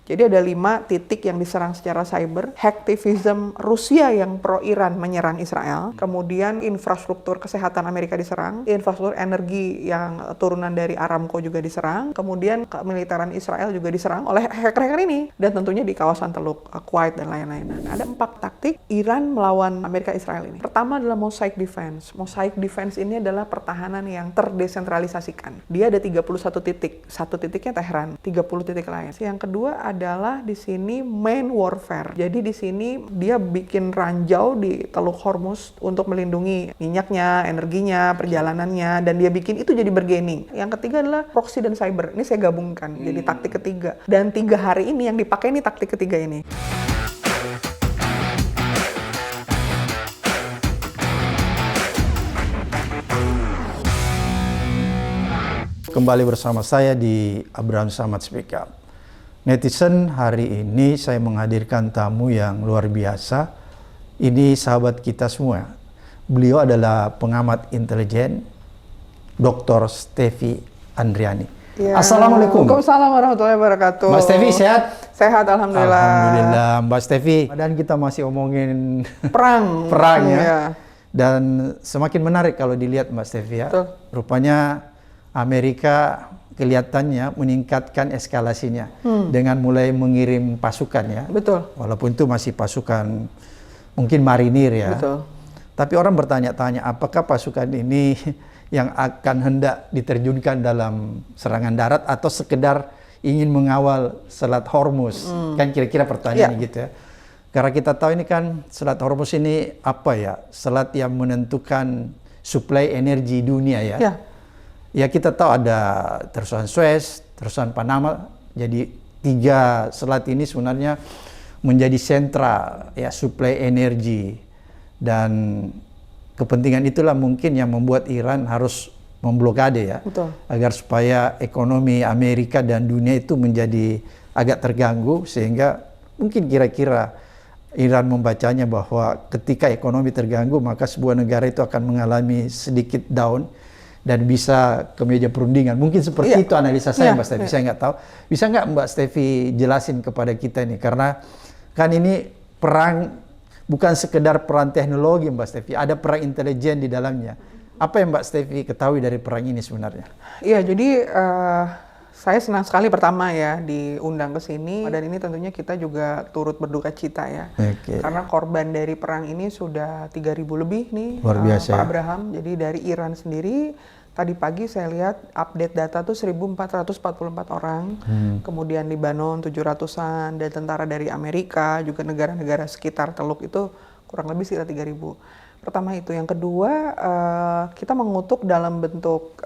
Jadi ada 5 titik yang diserang secara cyber. Hacktivism Rusia yang pro-Iran menyerang Israel. Kemudian infrastruktur kesehatan Amerika diserang. Infrastruktur energi yang turunan dari Aramco juga diserang. Kemudian kemiliteran Israel juga diserang oleh hacker-hacker ini. Dan tentunya di kawasan Teluk Kuwait dan lain-lain. Nah, ada 4 taktik Iran melawan Amerika Israel ini. Pertama adalah mosaic defense. Mosaic defense ini adalah pertahanan yang terdesentralisasikan. Dia ada 31 titik. Satu titiknya Tehran, 30 titik lain. Yang kedua adalah di sini main warfare. Jadi di sini dia bikin ranjau di Teluk Hormuz untuk melindungi minyaknya, energinya, perjalanannya, dan dia bikin itu jadi bargaining. Yang ketiga adalah proxy dan cyber. Ini saya gabungkan jadi taktik ketiga. Dan 3 hari ini yang dipakai ini taktik ketiga ini. Kembali bersama saya di Abraham Samad Speak Up. Netizen, hari ini saya menghadirkan tamu yang luar biasa. Ini sahabat kita semua. Beliau adalah pengamat intelijen, Dr. Stefi Andriani. Ya. Assalamualaikum. Waalaikumsalam warahmatullahi wabarakatuh. Mbak Stefi sehat? Sehat, alhamdulillah. Alhamdulillah, Mbak Stefi. Dan kita masih omongin perang. perang ya. Ya. Dan semakin menarik kalau dilihat Mbak Stefi ya. Betul. Rupanya Amerika kelihatannya meningkatkan eskalasinya dengan mulai mengirim pasukan ya. Betul. Walaupun itu masih pasukan mungkin marinir ya. Betul. Tapi orang bertanya-tanya apakah pasukan ini yang akan hendak diterjunkan dalam serangan darat atau sekedar ingin mengawal Selat Hormuz. Kan kira-kira pertanyaan gitu ya. Karena kita tahu ini kan Selat Hormuz ini apa ya? Selat yang menentukan suplai energi dunia ya. Ya. Ya kita tahu ada terusan Suez, terusan Panama. Jadi 3 selat ini sebenarnya menjadi sentra ya suplai energi. Dan kepentingan itulah mungkin yang membuat Iran harus memblokade ya. Betul. Agar supaya ekonomi Amerika dan dunia itu menjadi agak terganggu, sehingga mungkin kira-kira Iran membacanya bahwa ketika ekonomi terganggu maka sebuah negara itu akan mengalami sedikit down dan bisa ke meja perundingan. Mungkin seperti itu analisa saya, Mbak Stefi. Saya nggak tahu. Bisa nggak Mbak Stefi jelasin kepada kita ini? Karena kan ini perang bukan sekedar perang teknologi, Mbak Stefi. Ada perang intelijen di dalamnya. Apa yang Mbak Stefi ketahui dari perang ini sebenarnya? Iya, jadi saya senang sekali pertama ya diundang ke sini. Dan ini tentunya kita juga turut berduka cita ya. Okay. Karena korban dari perang ini sudah 3.000 lebih nih. Luar biasa. Pak Abraham. Jadi dari Iran sendiri, tadi pagi saya lihat update data tuh 1.444 orang. Kemudian Libanon 700-an, dan tentara dari Amerika, juga negara-negara sekitar Teluk itu kurang lebih sekitar 3.000. Pertama itu. Yang kedua, kita mengutuk dalam bentuk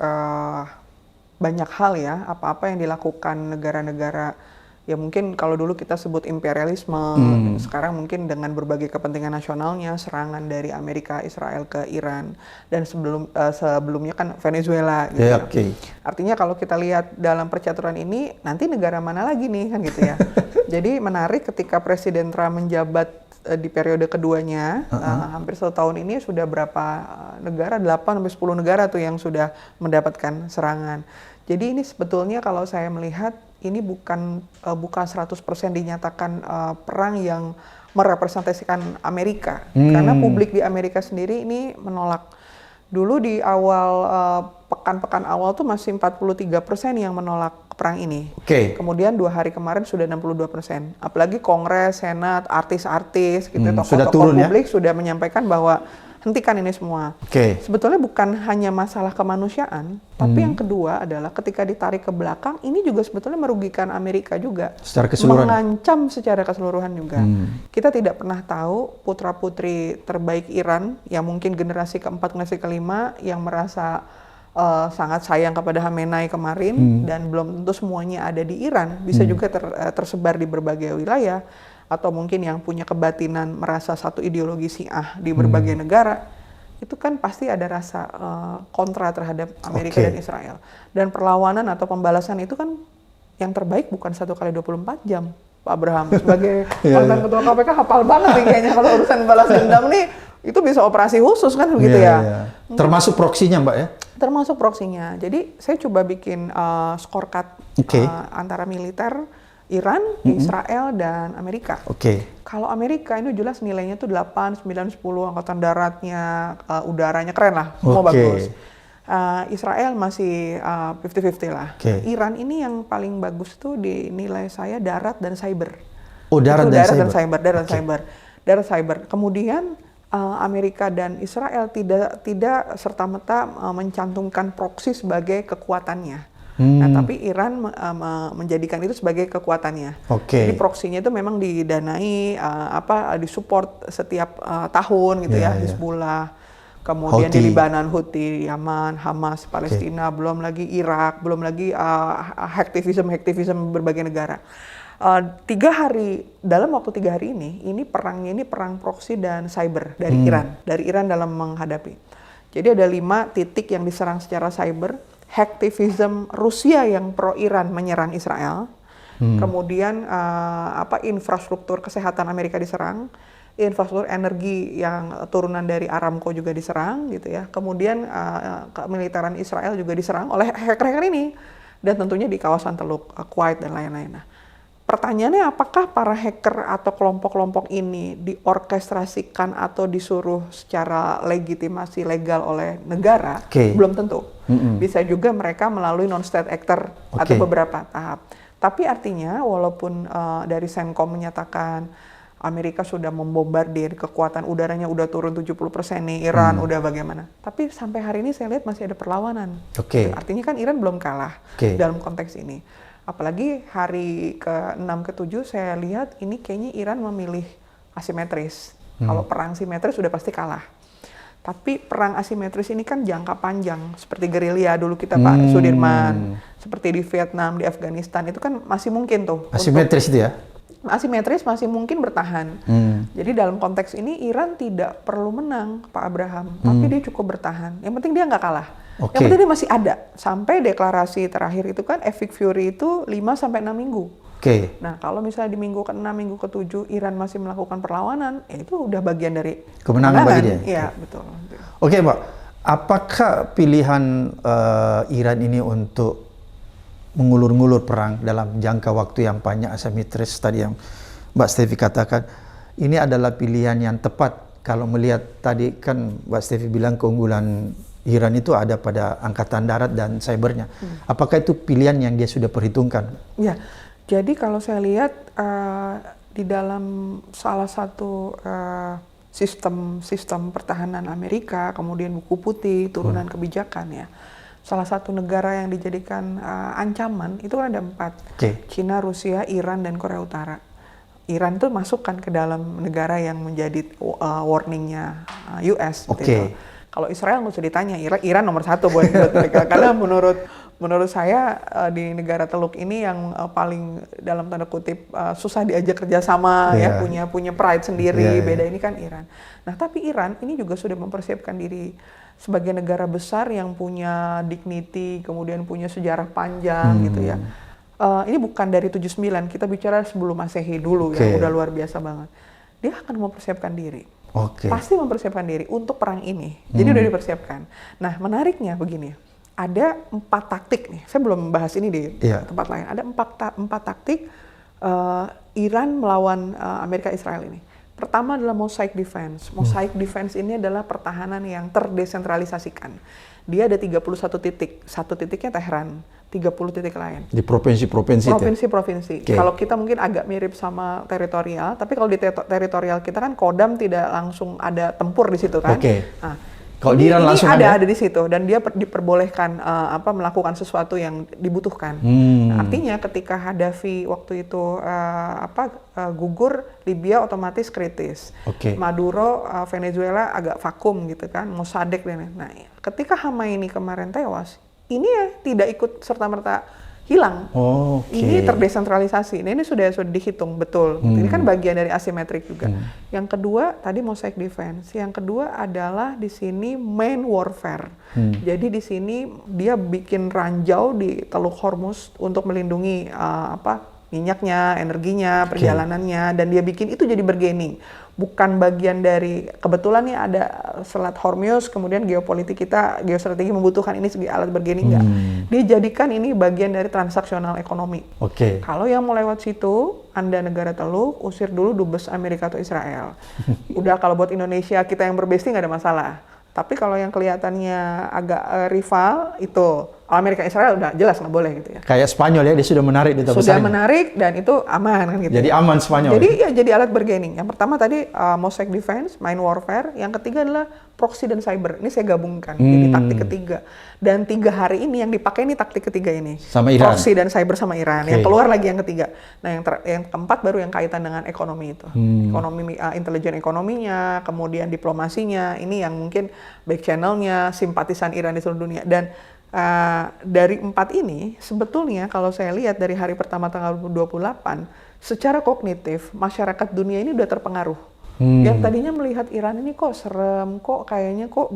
banyak hal ya, apa-apa yang dilakukan negara-negara ya mungkin kalau dulu kita sebut imperialisme, sekarang mungkin dengan berbagai kepentingan nasionalnya, serangan dari Amerika, Israel ke Iran, dan sebelumnya kan Venezuela gitu ya. Okay. Artinya kalau kita lihat dalam percaturan ini, nanti negara mana lagi nih kan gitu ya. Jadi menarik ketika Presiden Trump menjabat di periode keduanya, hampir 1 tahun ini sudah berapa negara, 8-10 negara tuh yang sudah mendapatkan serangan. Jadi ini sebetulnya kalau saya melihat ini bukan 100% dinyatakan perang yang merepresentasikan Amerika. Karena publik di Amerika sendiri ini menolak. Dulu di awal pekan-pekan awal tuh masih 43% yang menolak perang ini. Okay. Kemudian 2 hari kemarin sudah 62%. Apalagi Kongres, Senat, artis-artis gitu, tokoh-tokoh publik sudah menyampaikan bahwa hentikan ini semua. Okay. Sebetulnya bukan hanya masalah kemanusiaan, tapi yang kedua adalah ketika ditarik ke belakang, ini juga sebetulnya merugikan Amerika juga. Secara keseluruhan. Mengancam secara keseluruhan juga. Kita tidak pernah tahu putra-putri terbaik Iran, yang mungkin generasi keempat, generasi kelima, yang merasa sangat sayang kepada Khamenei kemarin, dan belum tentu semuanya ada di Iran, bisa juga tersebar di berbagai wilayah, atau mungkin yang punya kebatinan merasa satu ideologi Syiah di berbagai negara, itu kan pasti ada rasa kontra terhadap Amerika dan Israel. Dan perlawanan atau pembalasan itu kan yang terbaik bukan 1 kali 24 jam. Pak Abraham sebagai mantan ketua KPK hafal banget nih kayaknya kalau urusan balas dendam nih, itu bisa operasi khusus kan begitu ya. Termasuk proksinya Mbak ya? Termasuk proksinya. Jadi saya coba bikin scorecard antara militer, Iran, Israel, dan Amerika. Oke. Kalau Amerika ini jelas nilainya tuh 8, 9, 10, angkatan daratnya, udaranya keren lah, semua Oke. bagus. Israel masih 50-50 lah. Oke. Iran ini yang paling bagus tuh di nilai saya darat dan cyber. Oh, darat Itu dan darat cyber. dan cyber, darat dan Oke. cyber, darat cyber. Kemudian Amerika dan Israel tidak serta-merta mencantumkan proksi sebagai kekuatannya. Nah, tapi Iran menjadikan itu sebagai kekuatannya. Oke. Jadi proksinya itu memang didanai, disupport setiap tahun gitu ya, Hizbullah. Kemudian di Houthi. Libanon, Houthi, Yaman, Hamas, Palestina, belum lagi Irak, belum lagi hacktivism berbagai negara. Dalam waktu 3 hari ini perangnya ini perang proksi dan cyber dari Iran dalam menghadapi. Jadi ada 5 titik yang diserang secara cyber. Hacktivism Rusia yang pro Iran menyerang Israel, kemudian infrastruktur kesehatan Amerika diserang, infrastruktur energi yang turunan dari Aramco juga diserang gitu ya, kemudian kemiliteran Israel juga diserang oleh hacker-hacker ini, dan tentunya di kawasan Teluk Kuwait dan lain-lain. Nah, pertanyaannya apakah para hacker atau kelompok-kelompok ini diorkestrasikan atau disuruh secara legitimasi legal oleh negara? Belum tentu. Bisa juga mereka melalui non-state actor atau beberapa tahap. Tapi artinya walaupun dari CENTCOM menyatakan Amerika sudah membombardir, kekuatan udaranya udah turun 70% nih, Iran udah bagaimana. Tapi sampai hari ini saya lihat masih ada perlawanan. Artinya kan Iran belum kalah dalam konteks ini. Apalagi hari ke-6, ke-7 saya lihat ini kayaknya Iran memilih asimetris. Kalau perang simetris sudah pasti kalah. Tapi perang asimetris ini kan jangka panjang. Seperti gerilya dulu kita Pak Sudirman. Seperti di Vietnam, di Afghanistan. Itu kan masih mungkin tuh. Asimetris itu ya? Asimetris masih mungkin bertahan. Jadi dalam konteks ini Iran tidak perlu menang Pak Abraham. Tapi dia cukup bertahan. Yang penting dia nggak kalah. Yang penting dia masih ada. Sampai deklarasi terakhir itu kan Epic Fury itu 5-6 minggu. Nah, kalau misalnya di minggu ke-6, minggu ke-7 Iran masih melakukan perlawanan, ya itu udah bagian dari kemenangan bagi dia. Iya, betul. Oke, Pak. Apakah pilihan Iran ini untuk mengulur-ngulur perang dalam jangka waktu yang panjang asimetris tadi yang Mbak Stefi katakan, ini adalah pilihan yang tepat kalau melihat tadi kan Mbak Stefi bilang keunggulan Iran itu ada pada angkatan darat dan cybernya. Apakah itu pilihan yang dia sudah perhitungkan? Ya. Jadi kalau saya lihat di dalam salah satu sistem pertahanan Amerika, kemudian buku putih, turunan kebijakan ya, salah satu negara yang dijadikan ancaman itu kan ada 4, Cina, Rusia, Iran, dan Korea Utara. Iran itu masukkan ke dalam negara yang menjadi warningnya US. Gitu. Kalau Israel nggak usah ditanya, Iran nomor 1 buat mereka, karena menurut saya di negara Teluk ini yang paling dalam tanda kutip susah diajak kerjasama, ya punya pride sendiri, beda ini kan Iran. Nah tapi Iran ini juga sudah mempersiapkan diri sebagai negara besar yang punya dignity, kemudian punya sejarah panjang gitu ya. Ini bukan dari 79, kita bicara sebelum Masehi dulu ya, udah luar biasa banget. Dia akan mempersiapkan diri. Pasti mempersiapkan diri untuk perang ini. Jadi udah dipersiapkan. Nah menariknya begini, ada 4 taktik nih. Saya belum membahas ini di tempat lain. Ada 4 taktik Iran melawan Amerika Israel ini. Pertama adalah mosaic defense. Mosaic defense ini adalah pertahanan yang terdesentralisasikan. Dia ada 31 titik. 1 titiknya Tehran, 30 titik lain. Di provinsi-provinsi. Provinsi-provinsi. Kalau kita mungkin agak mirip sama teritorial, tapi kalau di teritorial kita kan Kodam tidak langsung ada tempur di situ kan. Nah, kalau di Iran langsung ada di situ, dan dia diperbolehkan melakukan sesuatu yang dibutuhkan. Nah, artinya ketika Gaddafi waktu itu gugur, Libya otomatis kritis. Maduro, Venezuela agak vakum gitu kan, Mossadegh dan nah, ketika Khamenei kemarin tewas, ini ya tidak ikut serta-merta hilang. Ini terdesentralisasi. Nah, ini sudah dihitung betul. Ini kan bagian dari asimetrik juga. Yang kedua tadi mosaic defense. Yang kedua adalah di sini main warfare. Jadi di sini dia bikin ranjau di Teluk Hormuz untuk melindungi minyaknya, energinya, perjalanannya, dan dia bikin itu jadi bargaining. bukan bagian dari, kebetulan nih ada Selat Hormuz, kemudian geopolitik kita, geostrategi membutuhkan ini segi alat bargaining enggak. Dia jadikan ini bagian dari transaksional ekonomi. Oke. Kalau yang mau lewat situ, Anda negara teluk, usir dulu dubes Amerika atau Israel. Udah, kalau buat Indonesia kita yang berbesti nggak ada masalah. Tapi kalau yang kelihatannya agak rival, itu Amerika Israel udah jelas nggak boleh gitu ya. Kayak Spanyol ya, dia sudah menarik duta Sudah besarnya. menarik dan itu aman kan gitu. Jadi aman Spanyol. Jadi ya jadi alat bargaining. Yang pertama tadi Mosaic Defense, Mind Warfare. Yang ketiga adalah proxy dan cyber. Ini saya gabungkan jadi taktik ketiga. Dan 3 hari ini yang dipakai ini taktik ketiga ini. Sama Iran. Proxy dan cyber sama Iran. Yang keluar lagi yang ketiga. Nah yang keempat baru yang kaitan dengan ekonomi itu. Ekonomi, intelijen ekonominya, kemudian diplomasinya. Ini yang mungkin back channelnya, simpatisan Iran di seluruh dunia. Dan dari 4 ini sebetulnya kalau saya lihat dari hari pertama tanggal 28 secara kognitif masyarakat dunia ini udah terpengaruh. Yang tadinya melihat Iran ini kok serem, kok kayaknya kok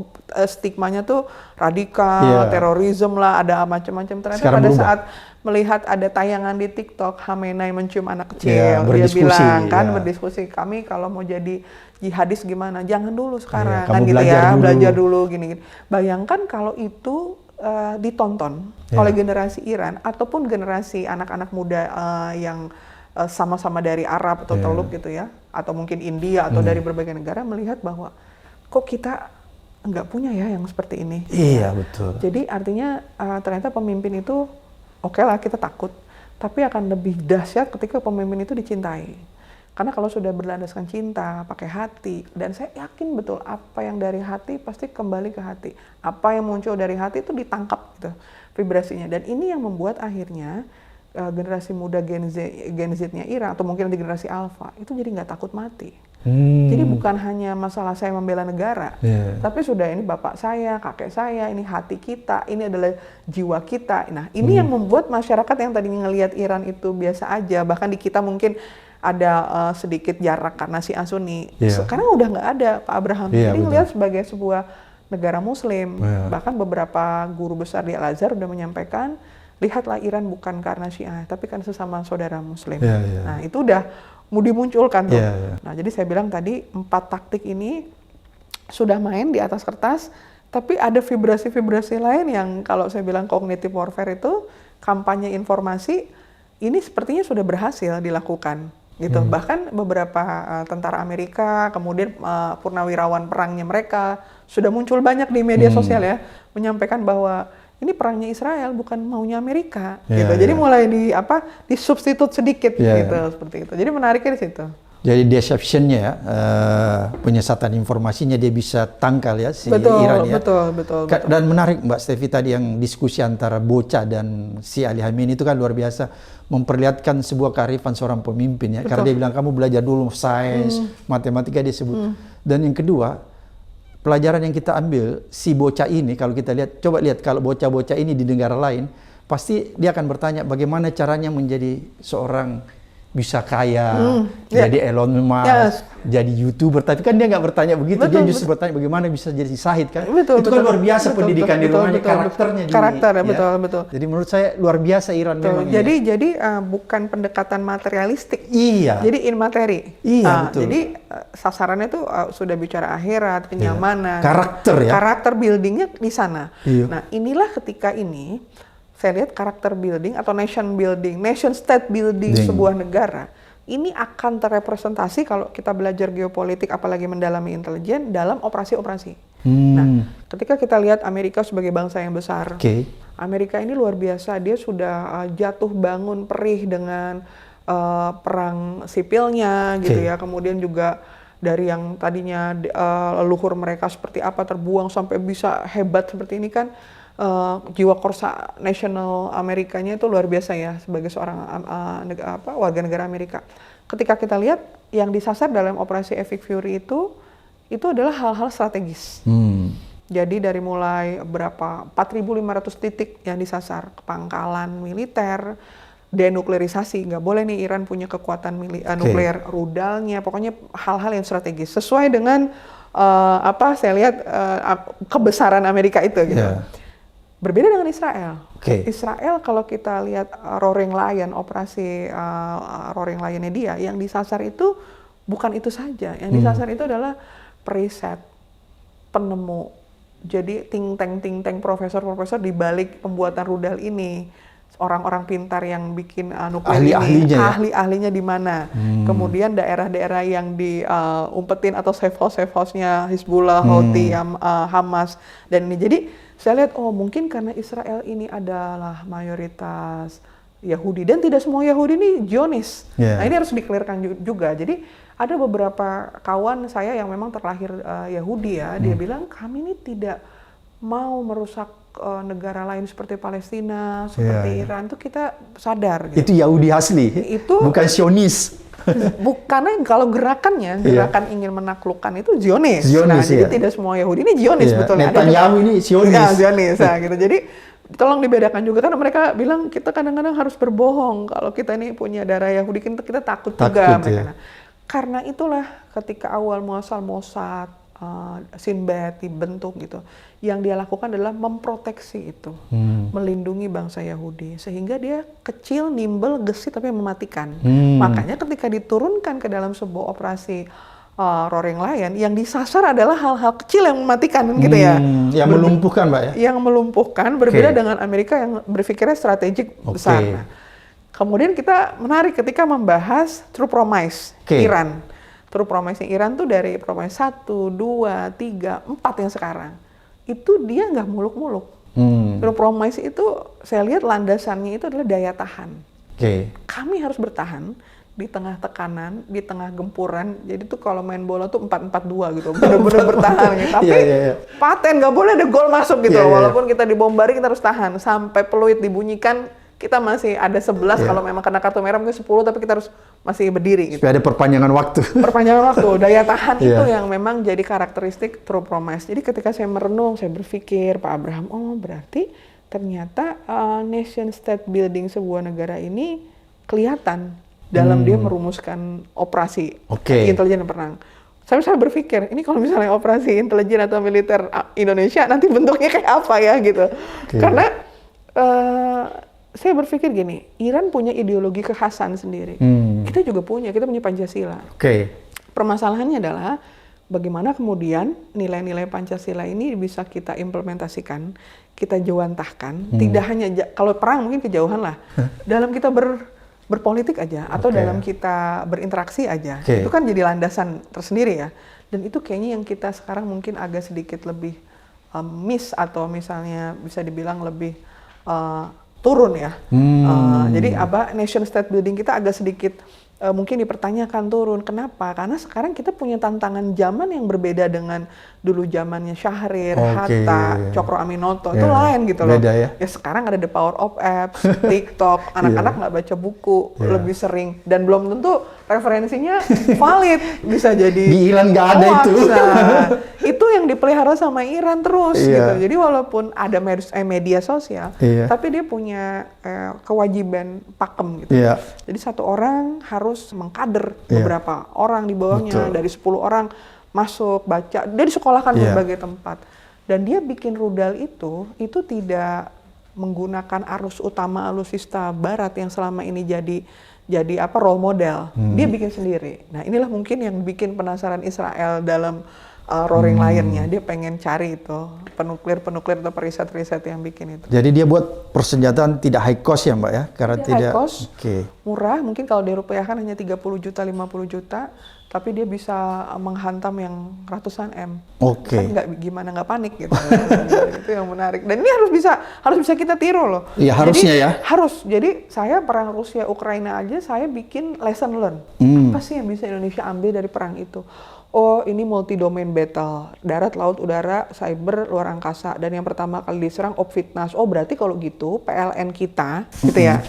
stigmanya tuh radikal, terorisme lah, ada macam-macam. Ternyata sekarang pada berubah. saat melihat ada tayangan di TikTok Khamenei mencium anak kecil, dia bilang kan berdiskusi, kami kalau mau jadi jihadis gimana, jangan dulu sekarang kan gitu ya, belajar dulu gini-gini. Bayangkan kalau itu ditonton oleh generasi Iran ataupun generasi anak-anak muda yang sama-sama dari Arab atau Teluk gitu ya, atau mungkin India atau dari berbagai negara, melihat bahwa kok kita nggak punya ya yang seperti ini. Iya betul. Jadi artinya ternyata pemimpin itu oke lah kita takut, tapi akan lebih dahsyat ketika pemimpin itu dicintai. Karena kalau sudah berlandaskan cinta, pakai hati, dan saya yakin betul apa yang dari hati pasti kembali ke hati. Apa yang muncul dari hati itu ditangkap gitu vibrasinya. Dan ini yang membuat akhirnya generasi muda Gen Z-nya Iran, atau mungkin di generasi Alpha, itu jadi nggak takut mati. Jadi bukan hanya masalah saya membela negara, tapi sudah ini bapak saya, kakek saya, ini hati kita, ini adalah jiwa kita. Nah ini yang membuat masyarakat yang tadinya ngelihat Iran itu biasa aja, bahkan di kita mungkin ada sedikit jarak karena si Sunni. Sekarang udah nggak ada Pak Abraham. Jadi ngelihat sebagai sebuah negara Muslim. Bahkan beberapa guru besar di Al-Azhar udah menyampaikan, lihatlah Iran bukan karena Syiah, tapi kan sesama saudara Muslim. Nah itu udah mau dimunculkan tuh. Nah jadi saya bilang tadi 4 taktik ini sudah main di atas kertas, tapi ada vibrasi-vibrasi lain yang kalau saya bilang cognitive warfare itu, kampanye informasi, ini sepertinya sudah berhasil dilakukan. Gitu. Bahkan beberapa tentara Amerika, kemudian purnawirawan perangnya mereka sudah muncul banyak di media sosial ya, menyampaikan bahwa ini perangnya Israel bukan maunya Amerika gitu. Jadi mulai disubstitut sedikit gitu seperti itu. Jadi menariknya di situ. Jadi deception-nya ya, penyesatan informasinya dia bisa tangkal ya si Iran ya. Betul. Dan menarik Mbak Stevi tadi yang diskusi antara bocah dan si Ali Khamenei itu kan luar biasa, memperlihatkan sebuah kearifan seorang pemimpin ya. Karena dia bilang kamu belajar dulu sains, matematika dia sebut. Dan yang kedua, pelajaran yang kita ambil si bocah ini, kalau kita lihat, coba lihat kalau bocah-bocah ini di negara lain, pasti dia akan bertanya bagaimana caranya menjadi seorang bisa kaya, jadi Elon Musk, jadi YouTuber. Tapi kan dia nggak bertanya begitu, dia justru bertanya bagaimana bisa jadi Syahid kan. Itu kan luar biasa pendidikan di rumahnya, karakternya juga. Karakter, betul. Jadi menurut saya luar biasa Iran memang. Jadi bukan pendekatan materialistik. Iya. Jadi in materi. Iya, betul. Jadi sasarannya itu sudah bicara akhirat, kenyamanan. Karakter ya. Karakter buildingnya di sana. Iya. Nah inilah ketika ini saya lihat karakter building atau nation state building sebuah negara ini akan terrepresentasi kalau kita belajar geopolitik apalagi mendalami intelijen dalam operasi-operasi. Nah, ketika kita lihat Amerika sebagai bangsa yang besar, Amerika ini luar biasa, dia sudah jatuh bangun perih dengan perang sipilnya gitu ya, kemudian juga dari yang tadinya leluhur mereka seperti apa terbuang sampai bisa hebat seperti ini kan. Jiwa korsa nasional Amerikanya itu luar biasa ya sebagai seorang warga negara Amerika. Ketika kita lihat yang disasar dalam operasi Epic Fury itu adalah hal-hal strategis. Jadi dari mulai berapa 4.500 titik yang disasar, pangkalan militer, denuklerisasi, nggak boleh nih Iran punya kekuatan nuklir, rudalnya, pokoknya hal-hal yang strategis sesuai dengan saya lihat kebesaran Amerika itu gitu. Berbeda dengan Israel. Israel kalau kita lihat Roaring Lion, operasi Roaring Lionnya dia, yang disasar itu bukan itu saja. Yang disasar itu adalah periset, penemu. Jadi think tank profesor-profesor di balik pembuatan rudal ini, orang-orang pintar yang bikin nuklir ini, ahli-ahlinya di mana. Kemudian daerah-daerah yang diumpetin atau safe house-nya Hizbullah, Houthi, Hamas dan ini. Jadi saya lihat mungkin karena Israel ini adalah mayoritas Yahudi dan tidak semua Yahudi ini Zionis. Nah ini harus dikelirkan juga. Jadi ada beberapa kawan saya yang memang terlahir Yahudi ya, dia bilang kami ini tidak mau merusak negara lain seperti Palestina, seperti Iran, tuh kita sadar. Gitu. Itu Yahudi asli, itu bukan Zionis. Karena kalau gerakan ingin menaklukkan itu Zionis. Jadi tidak semua Yahudi ini Zionis sebetulnya. Netanyahu ini Zionis. Ya, Zionis. Gitu. Jadi tolong dibedakan juga karena mereka bilang kita kadang-kadang harus berbohong kalau kita ini punya darah Yahudi, kita takut juga. Ya. Karena itulah ketika awal muasal Mossad, Shin Bet dibentuk gitu, yang dia lakukan adalah memproteksi itu, melindungi bangsa Yahudi sehingga dia kecil, nimble, gesit tapi mematikan. Makanya ketika diturunkan ke dalam sebuah operasi Roaring Lion, yang disasar adalah hal-hal kecil yang mematikan gitu ya. Yang melumpuhkan, Mbak ya. Yang melumpuhkan berbeda dengan Amerika yang berpikirnya strategik besar. Nah, kemudian kita menarik ketika membahas True Promise Iran. True Promise-nya Iran tuh dari Promise 1, 2, 3, 4 yang sekarang. Itu dia nggak muluk-muluk. True Promise itu saya lihat landasannya itu adalah daya tahan. Kami harus bertahan di tengah tekanan, di tengah gempuran. Jadi tuh kalau main bola tuh 4-4-2 gitu. Benar-benar bertahan gitu. Tapi paten nggak boleh ada gol masuk gitu. Walaupun kita dibombari kita harus tahan. Sampai peluit dibunyikan kita masih ada 11, kalau memang kena kartu merah mungkin 10, tapi kita harus masih berdiri gitu. Supaya ada perpanjangan waktu. Perpanjangan waktu, daya tahan itu yang memang jadi karakteristik True Promise. Jadi ketika saya merenung, saya berpikir, Pak Abraham, berarti ternyata nation state building sebuah negara ini kelihatan dalam dia merumuskan operasi intelijen dan perang. Saya berpikir, ini kalau misalnya operasi intelijen atau militer Indonesia nanti bentuknya kayak apa ya gitu. Karena saya berpikir gini, Iran punya ideologi kekhasan sendiri. Kita juga punya, kita punya Pancasila. Permasalahannya adalah bagaimana kemudian nilai-nilai Pancasila ini bisa kita implementasikan, kita jawantahkan. Tidak hanya kalau perang mungkin kejauhan lah. Dalam kita berpolitik aja atau dalam kita berinteraksi aja, itu kan jadi landasan tersendiri ya. Dan itu kayaknya yang kita sekarang mungkin agak sedikit lebih miss atau misalnya bisa dibilang lebih turun ya. Jadi nation state building kita agak sedikit mungkin dipertanyakan turun. Kenapa? Karena sekarang kita punya tantangan zaman yang berbeda dengan dulu zamannya Syahrir, Hatta, Cokro Aminoto. Itu lain gitu loh. Ya sekarang ada the power of apps, TikTok, anak-anak nggak baca buku, lebih sering. Dan belum tentu referensinya valid. Bisa jadi di Iran nggak ada itu. Itu yang dipelihara sama Iran terus gitu. Jadi walaupun ada media sosial, tapi dia punya kewajiban pakem gitu. Jadi satu orang harus mengkader beberapa orang di bawahnya. Dari 10 orang masuk, baca, dia disekolahkan berbagai tempat. Dan dia bikin rudal itu tidak menggunakan arus utama alutsista barat yang selama ini jadi role model. Dia bikin sendiri. Nah inilah mungkin yang bikin penasaran Israel dalam Roaring Lion-nya. Dia pengen cari itu penuklir atau periset yang bikin itu. Jadi dia buat persenjataan tidak high cost ya Mbak ya? Karena tidak high cost, murah. Mungkin kalau dirupiahkan hanya 30 juta, 50 juta. Tapi dia bisa menghantam yang ratusan M. Kan nggak panik gitu. Itu yang menarik. Dan ini harus bisa kita tiru loh. Iya harusnya ya. Harus. Jadi saya perang Rusia Ukraina aja saya bikin lesson learn. Apa sih yang bisa Indonesia ambil dari perang itu? Ini multi domain battle, darat, laut, udara, cyber, luar angkasa. Dan yang pertama kali diserang Opfitnas. Berarti kalau gitu PLN kita, gitu ya.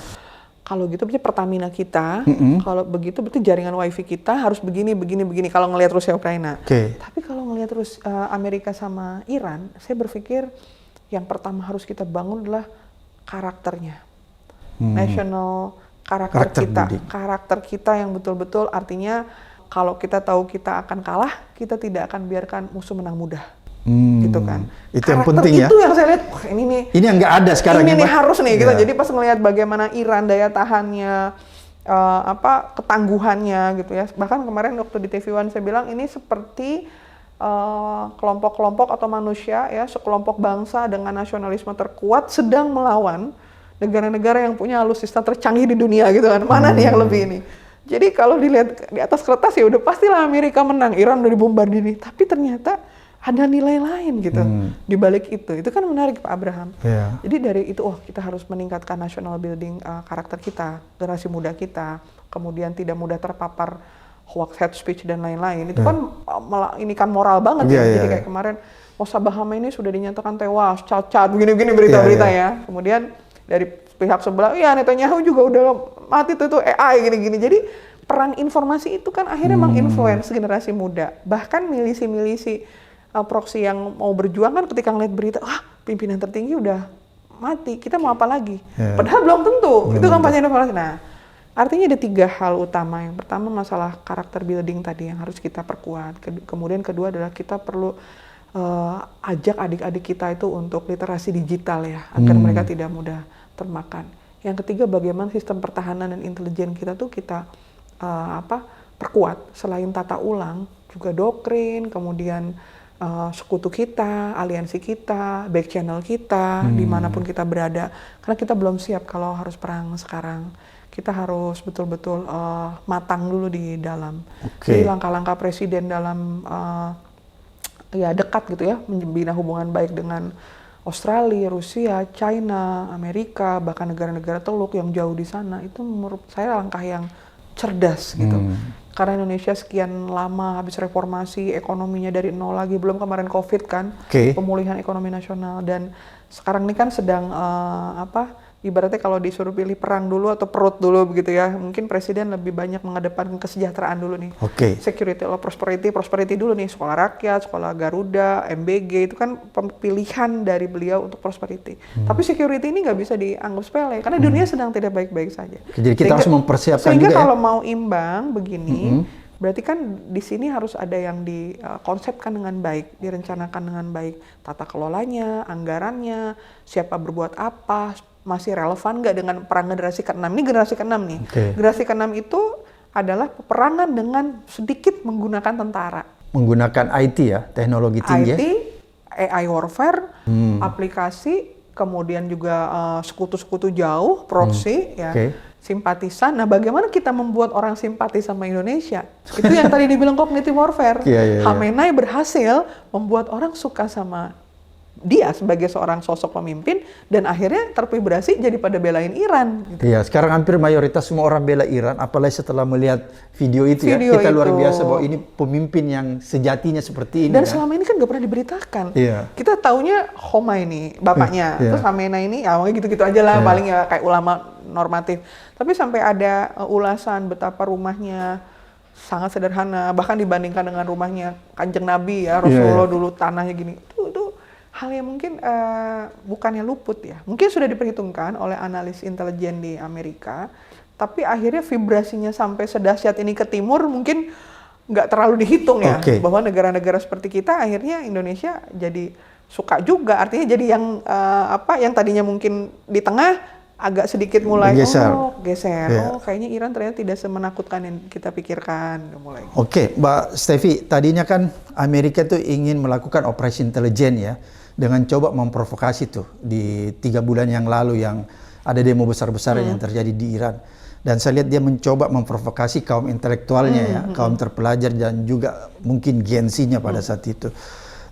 Kalau gitu berarti Pertamina kita, kalau begitu berarti jaringan wifi kita harus begini. Kalau ngelihat Rusia Ukraina. Tapi kalau ngelihat Amerika sama Iran, saya berpikir yang pertama harus kita bangun adalah karakternya, national karakter kita yang betul-betul artinya kalau kita tahu kita akan kalah, kita tidak akan biarkan musuh menang mudah. Gitu kan. Itu yang penting ya. Itu yang saya lihat, ini nih. Ini yang nggak ada sekarang. Ini nih harus nih kita. Jadi pas ngelihat bagaimana Iran daya tahannya, ketangguhannya gitu ya. Bahkan kemarin waktu di TV One saya bilang ini seperti kelompok-kelompok atau manusia ya, sekelompok bangsa dengan nasionalisme terkuat sedang melawan negara-negara yang punya alutsista tercanggih di dunia gitu kan. Mana nih yang lebih ini? Jadi kalau dilihat di atas kertas ya udah pastilah Amerika menang, Iran udah dibombardir nih. Tapi ternyata ada nilai lain gitu di balik itu. Itu kan menarik Pak Abraham. Yeah. Jadi dari itu kita harus meningkatkan national building karakter kita, generasi muda kita, kemudian tidak mudah terpapar hoax, hate speech dan lain-lain. Itu kan ini kan moral banget ya. Jadi kayak kemarin Mossab Khamenei sudah dinyatakan tewas, cacat, begini-begini berita-berita ya. Kemudian dari pihak sebelah, ya Netanyahu juga udah mati tuh AI gini-gini. Jadi perang informasi itu kan akhirnya menginfluence generasi muda. Bahkan milisi-milisi proksi yang mau berjuang kan ketika ngeliat berita, wah pimpinan tertinggi udah mati, kita mau apa lagi? Padahal belum tentu, itu kampanye informasi. Nah, artinya ada 3 hal utama. Yang pertama masalah karakter building tadi yang harus kita perkuat. Kemudian kedua adalah kita perlu ajak adik-adik kita itu untuk literasi digital ya, agar mereka tidak mudah termakan. Yang ketiga bagaimana sistem pertahanan dan intelijen kita tuh kita perkuat. Selain tata ulang, juga doktrin, kemudian sekutu kita, aliansi kita, back channel kita, dimanapun kita berada. Karena kita belum siap kalau harus perang sekarang. Kita harus betul-betul matang dulu di dalam. Jadi langkah-langkah presiden dalam ya dekat gitu ya, membina hubungan baik dengan Australia, Rusia, China, Amerika, bahkan negara-negara teluk yang jauh di sana, itu menurut saya langkah yang cerdas gitu. Karena Indonesia sekian lama habis reformasi, ekonominya dari nol lagi, belum kemarin COVID kan, pemulihan ekonomi nasional, dan sekarang ini kan sedang ibaratnya kalau disuruh pilih perang dulu atau perut dulu begitu ya, mungkin presiden lebih banyak mengedepankan kesejahteraan dulu nih. Security atau prosperity dulu nih, sekolah rakyat, sekolah Garuda, MBG, itu kan pilihan dari beliau untuk prosperity. Tapi security ini nggak bisa dianggap sepele, karena dunia sedang tidak baik-baik saja. Jadi kita harus mempersiapkan sehingga juga kalau mau imbang begini, berarti kan di sini harus ada yang dikonsepkan dengan baik, direncanakan dengan baik, tata kelolanya, anggarannya, siapa berbuat apa, masih relevan nggak dengan perang generasi ke-6. Ini generasi ke-6 nih. Generasi ke-6 itu adalah peperangan dengan sedikit menggunakan tentara. Menggunakan IT ya, teknologi tinggi. IT, AI warfare, aplikasi, kemudian juga sekutu-sekutu jauh, proxy, ya, simpatisan. Nah, bagaimana kita membuat orang simpati sama Indonesia? Itu yang tadi dibilang cognitive warfare. Khamenei berhasil membuat orang suka sama dia sebagai seorang sosok pemimpin, dan akhirnya tervibrasi jadi pada belain Iran. Gitu. Iya, sekarang hampir mayoritas semua orang bela Iran, apalagi setelah melihat video itu ya. Kita luar biasa bahwa ini pemimpin yang sejatinya seperti ini. Dan selama ini kan gak pernah diberitakan. Kita taunya Khomeini, bapaknya. Terus Khamenei ini, ya gitu-gitu aja lah, paling ya kayak ulama normatif. Tapi sampai ada ulasan betapa rumahnya sangat sederhana, bahkan dibandingkan dengan rumahnya Kanjeng Nabi ya, Rasulullah dulu tanahnya gini. Itu hal yang mungkin bukannya luput ya. Mungkin sudah diperhitungkan oleh analis intelijen di Amerika, tapi akhirnya vibrasinya sampai sedahsyat ini ke timur mungkin nggak terlalu dihitung ya. Bahwa negara-negara seperti kita akhirnya Indonesia jadi suka juga. Artinya jadi yang yang tadinya mungkin di tengah agak sedikit mulai geser. Kayaknya Iran ternyata tidak semenakutkan yang kita pikirkan. Mulai. Mbak Stevi, tadinya kan Amerika tuh ingin melakukan operasi intelijen ya, dengan coba memprovokasi tuh di 3 bulan yang lalu yang ada demo besar-besaran yang terjadi di Iran. Dan saya lihat dia mencoba memprovokasi kaum intelektualnya ya, kaum terpelajar dan juga mungkin Gen Z-nya pada saat itu.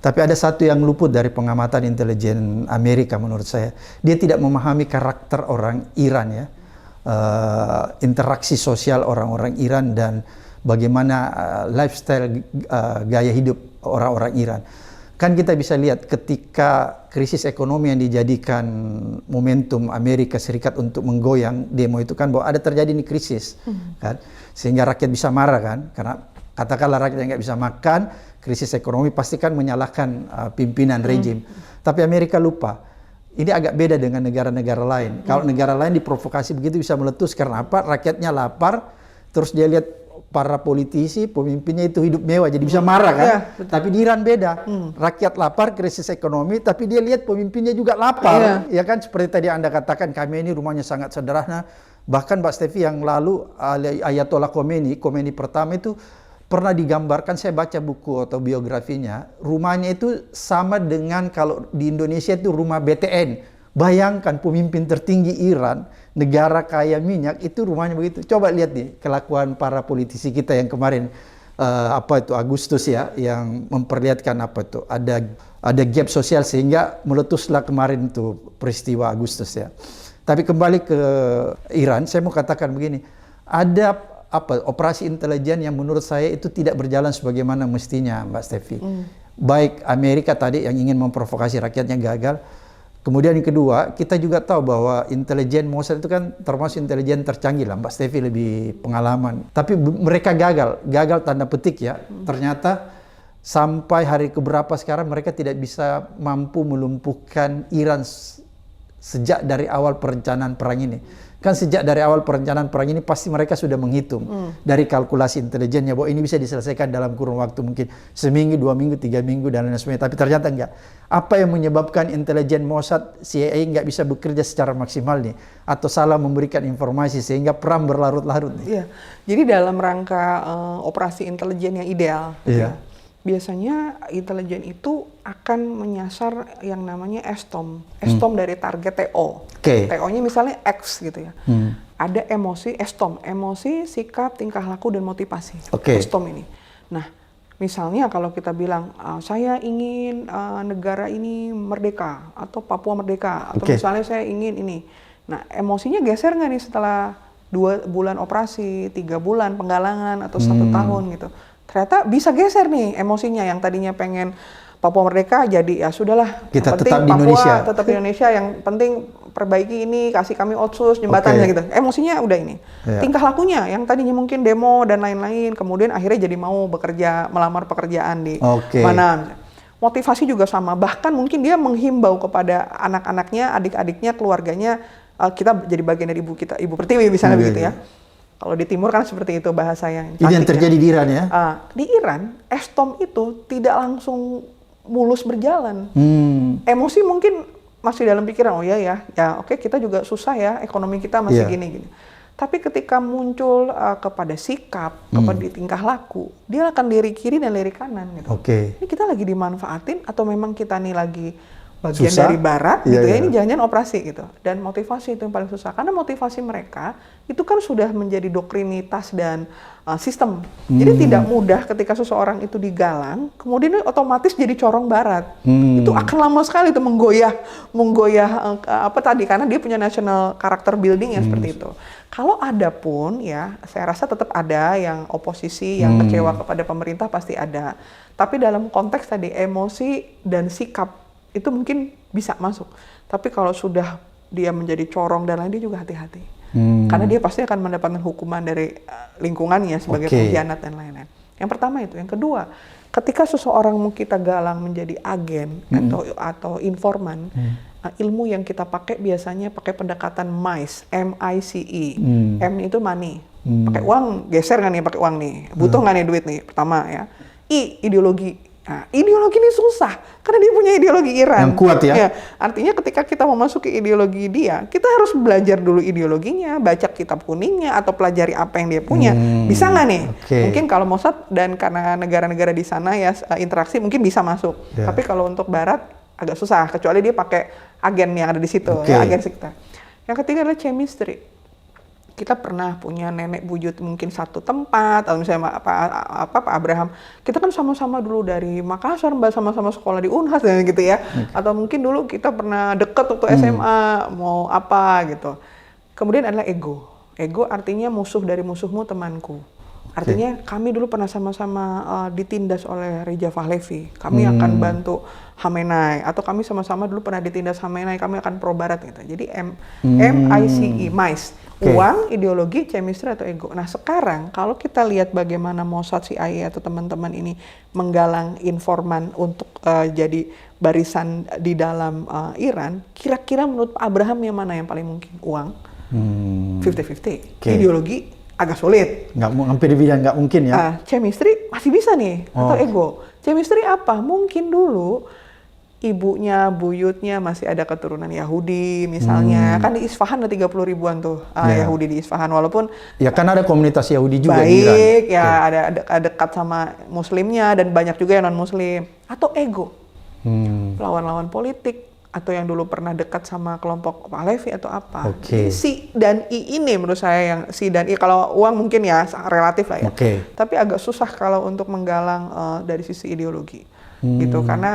Tapi ada satu yang luput dari pengamatan intelijen Amerika menurut saya. Dia tidak memahami karakter orang Iran ya, interaksi sosial orang-orang Iran dan bagaimana lifestyle gaya hidup orang-orang Iran. Kan kita bisa lihat ketika krisis ekonomi yang dijadikan momentum Amerika Serikat untuk menggoyang demo itu kan bahwa ada terjadi nih krisis kan, sehingga rakyat bisa marah kan, karena katakanlah rakyat yang nggak bisa makan, krisis ekonomi pasti kan menyalahkan pimpinan rejim. Tapi Amerika lupa, ini agak beda dengan negara-negara lain. Kalau negara lain diprovokasi begitu bisa meletus karena apa? Rakyatnya lapar, terus dia lihat para politisi, pemimpinnya itu hidup mewah, jadi bisa marah kan? Tapi di Iran beda, rakyat lapar, krisis ekonomi, tapi dia lihat pemimpinnya juga lapar, ya kan? Seperti tadi Anda katakan, kami ini rumahnya sangat sederhana, Bahkan Mbak Stefi yang lalu Ayatollah Khomeini pertama itu pernah digambarkan, saya baca buku atau biografinya, rumahnya itu sama dengan kalau di Indonesia itu rumah BTN. Bayangkan pemimpin tertinggi Iran, negara kaya minyak, itu rumahnya begitu. Coba lihat nih kelakuan para politisi kita yang kemarin Agustus ya, yang memperlihatkan ada gap sosial sehingga meletuslah kemarin itu peristiwa Agustus ya. Tapi kembali ke Iran, saya mau katakan begini, ada operasi intelijen yang menurut saya itu tidak berjalan sebagaimana mestinya, Mbak Stefi. Baik Amerika tadi yang ingin memprovokasi rakyatnya gagal. Kemudian yang kedua, kita juga tahu bahwa intelijen Mossad itu kan termasuk intelijen tercanggih lah, Mbak Stefi lebih pengalaman. Tapi mereka gagal tanda petik ya. Ternyata sampai hari keberapa sekarang mereka tidak bisa mampu melumpuhkan Iran sejak dari awal perencanaan perang ini. Kan sejak dari awal perencanaan perang ini pasti mereka sudah menghitung dari kalkulasi intelijennya bahwa ini bisa diselesaikan dalam kurun waktu mungkin seminggu, 2 minggu, 3 minggu dan lain sebagainya. Tapi ternyata enggak. Apa yang menyebabkan intelijen Mossad, CIA enggak bisa bekerja secara maksimal nih? Atau salah memberikan informasi sehingga perang berlarut-larut nih? Iya. Jadi dalam rangka operasi intelijen yang ideal, iya. Biasanya intelijen itu akan menyasar yang namanya STOM dari target TO. TO-nya misalnya X gitu ya. Ada emosi, STOM, emosi, sikap, tingkah laku, dan motivasi. STOM ini. Nah, misalnya kalau kita bilang, saya ingin negara ini merdeka, atau Papua merdeka, atau misalnya saya ingin ini. Nah, emosinya geser nggak nih setelah 2 bulan operasi, 3 bulan penggalangan, atau 1 tahun gitu. Ternyata bisa geser nih emosinya, yang tadinya pengen Papua merdeka jadi ya sudahlah, kita penting tetap di Papua Indonesia. tetap di Indonesia, yang penting perbaiki ini, kasih kami otsus jembatannya gitu. Emosinya udah ini. Tingkah lakunya yang tadinya mungkin demo dan lain-lain, kemudian akhirnya jadi mau bekerja, melamar pekerjaan di mana. Motivasi juga sama, bahkan mungkin dia menghimbau kepada anak-anaknya, adik-adiknya, keluarganya, kita jadi bagian dari Ibu Pertiwi misalnya begitu ya. Kalau di timur kan seperti itu bahasa yang ini yang terjadi di Iran ya? Di Iran, STOM itu tidak langsung mulus berjalan. Emosi mungkin masih dalam pikiran, oh ya oke, kita juga susah ya, ekonomi kita masih gini-gini. Tapi ketika muncul kepada sikap, kepada tingkah laku, dia akan lirik kiri dan lirik kanan gitu. Ini kita lagi dimanfaatin atau memang kita nih lagi bagian susah dari barat gitu ya, ini jangan-jangan operasi gitu. Dan motivasi itu yang paling susah, karena motivasi mereka itu kan sudah menjadi doktrinitas dan sistem. Jadi tidak mudah ketika seseorang itu digalang, kemudian otomatis jadi corong barat. Itu akan lama sekali itu menggoyah karena dia punya national character building yang seperti itu. Kalau ada pun ya, saya rasa tetap ada yang oposisi, yang kecewa kepada pemerintah pasti ada. Tapi dalam konteks tadi emosi dan sikap itu mungkin bisa masuk. Tapi kalau sudah dia menjadi corong dan lain, dia juga hati-hati. Karena dia pasti akan mendapatkan hukuman dari lingkungannya sebagai pengkhianat dan lain-lain. Yang pertama itu. Yang kedua, ketika seseorang kita galang menjadi agen atau informan, ilmu yang kita pakai biasanya pakai pendekatan MICE, M-I-C-E. M itu money. Pakai uang, geser nggak nih pakai uang nih? Butuh nggak nih duit nih? Pertama ya. I, ideologi. Nah, ideologi ini susah karena dia punya ideologi Iran. Yang kuat ya. Artinya ketika kita memasuki ideologi dia, kita harus belajar dulu ideologinya, baca kitab kuningnya atau pelajari apa yang dia punya. Bisa nggak nih? Mungkin kalau Mossad dan karena negara-negara di sana ya interaksi mungkin bisa masuk. Tapi kalau untuk Barat agak susah, kecuali dia pakai agen yang ada di situ, ya, agen sekitar. Yang ketiga adalah chemistry. Kita pernah punya nenek buyut mungkin satu tempat, atau misalnya Pak Abraham, kita kan sama-sama dulu dari Makassar, sama-sama sekolah di Unhas dan gitu ya. Atau mungkin dulu kita pernah deket waktu SMA, mau apa gitu. Kemudian adalah ego. Ego artinya musuh dari musuhmu temanku. Artinya kami dulu pernah sama-sama ditindas oleh Reja Pahlavi. Kami akan bantu Khamenei, atau kami sama-sama dulu pernah ditindas Khamenei, kami akan pro barat gitu. Jadi M-I-C-E, MICE. Uang, ideologi, chemistry, atau ego. Nah sekarang kalau kita lihat bagaimana Mossad, CIA atau teman-teman ini menggalang informan untuk jadi barisan di dalam Iran, kira-kira menurut Pak Abraham yang mana yang paling mungkin? Uang, 50-50. Ideologi agak sulit. Hampir dibilang nggak mungkin ya. Chemistry masih bisa nih, atau ego. Chemistry apa? Mungkin dulu ibunya, buyutnya masih ada keturunan Yahudi misalnya. Kan di Isfahan ada 30 ribuan tuh Yahudi di Isfahan, walaupun Ya kan ada komunitas Yahudi juga di Iran. baik ya, ada dekat sama muslimnya dan banyak juga yang non muslim. Atau ego, lawan-lawan politik, atau yang dulu pernah dekat sama kelompok Alevi atau apa. Oke. Si dan I ini menurut saya yang si dan I, kalau uang mungkin ya relatif lah ya. Oke. Tapi agak susah kalau untuk menggalang dari sisi ideologi. Gitu, karena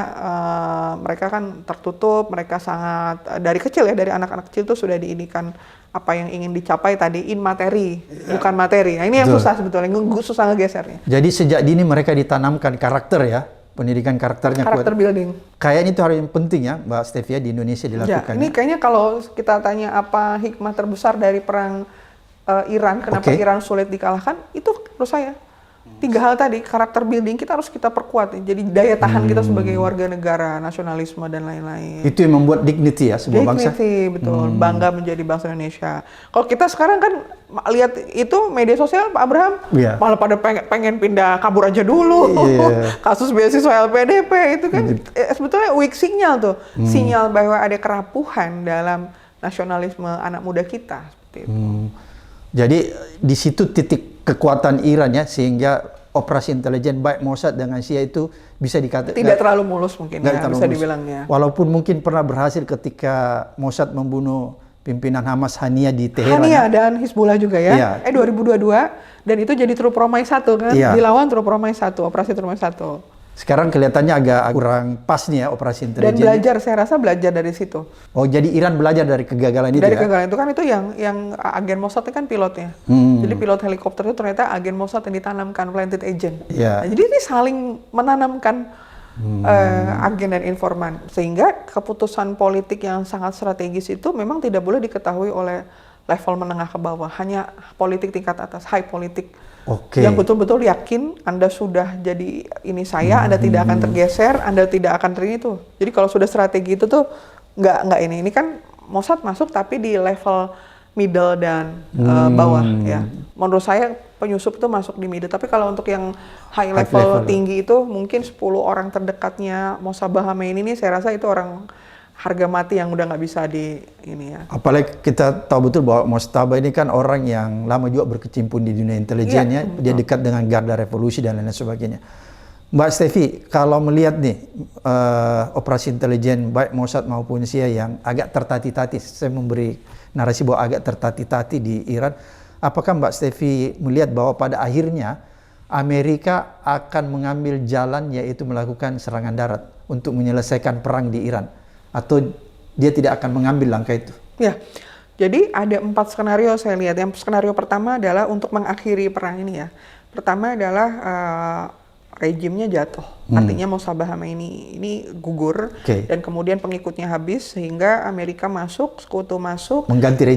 mereka kan tertutup, mereka sangat dari kecil ya, dari anak-anak kecil tuh sudah diinikan apa yang ingin dicapai tadi in materi, bukan materi. Nah ini yang susah sebetulnya, susah ngegesernya. Jadi sejak dini mereka ditanamkan karakter ya, pendidikan karakternya Karakter kuat. building. Kayaknya itu hal yang penting ya, Mbak Stevia, di Indonesia Ya, dilakukan. ini kayaknya kalau kita tanya apa hikmah terbesar dari perang Iran, kenapa Iran sulit dikalahkan, itu menurut saya 3 hal tadi, karakter building kita harus kita perkuat ya. Jadi daya tahan kita sebagai warga negara, nasionalisme dan lain-lain. Itu yang membuat dignity ya sebuah bangsa. Dignity, betul. Bangga menjadi bangsa Indonesia. Kalau kita sekarang kan lihat itu media sosial, Pak Abraham, malah pada pengen pindah kabur aja dulu. Kasus beasiswa LPDP itu kan sebetulnya weak signal tuh. Sinyal bahwa ada kerapuhan dalam nasionalisme anak muda kita. Seperti itu. Jadi di situ titik kekuatan Iran ya, sehingga operasi intelijen baik Mossad dengan CIA itu bisa dikatakan tidak terlalu mulus mungkin ya, bisa dibilangnya. Walaupun mungkin pernah berhasil ketika Mossad membunuh pimpinan Hamas Hania di Teheran. Hania dan Hizbullah juga ya. 2022 dan itu jadi True Promise 1 kan, dilawan True Promise 1, operasi True Promise 1. Sekarang kelihatannya agak kurang pas nih ya operasi intelijen. Dan belajar, saya rasa belajar dari situ. Oh, jadi Iran belajar dari kegagalan itu dari ya? Dari kegagalan itu kan, itu yang agen Mossad itu kan pilotnya. Jadi pilot helikopter itu ternyata agen Mossad yang ditanamkan, planted agent. Nah, jadi ini saling menanamkan agen dan informan. Sehingga keputusan politik yang sangat strategis itu memang tidak boleh diketahui oleh level menengah ke bawah. Hanya politik tingkat atas, high politik. Yang betul-betul yakin Anda sudah jadi ini saya, Anda tidak akan tergeser, Anda tidak akan itu. Jadi kalau sudah strategi itu tuh nggak ini kan Mossad masuk tapi di level middle dan bawah ya. Menurut saya penyusup itu masuk di middle, tapi kalau untuk yang high level tinggi itu mungkin 10 orang terdekatnya Mossabah Khamenei ini saya rasa itu orang harga mati yang udah nggak bisa di ini ya. Apalagi kita tahu betul bahwa Mojtaba ini kan orang yang lama juga berkecimpung di dunia intelijen ya. Dia dekat dengan Garda Revolusi dan lain sebagainya. Mbak Stevi, kalau melihat nih operasi intelijen baik Mossad maupun CIA yang agak tertati-tati, saya memberi narasi bahwa agak tertati-tati di Iran, apakah Mbak Stevi melihat bahwa pada akhirnya Amerika akan mengambil jalan yaitu melakukan serangan darat untuk menyelesaikan perang di Iran? Atau dia tidak akan mengambil langkah itu? Ya, jadi ada 4 skenario saya lihat. Yang skenario pertama adalah untuk mengakhiri perang ini ya. Pertama adalah rejimnya jatuh, artinya Mossabah Khamenei ini gugur dan kemudian pengikutnya habis sehingga Amerika masuk, sekutu masuk, mengganti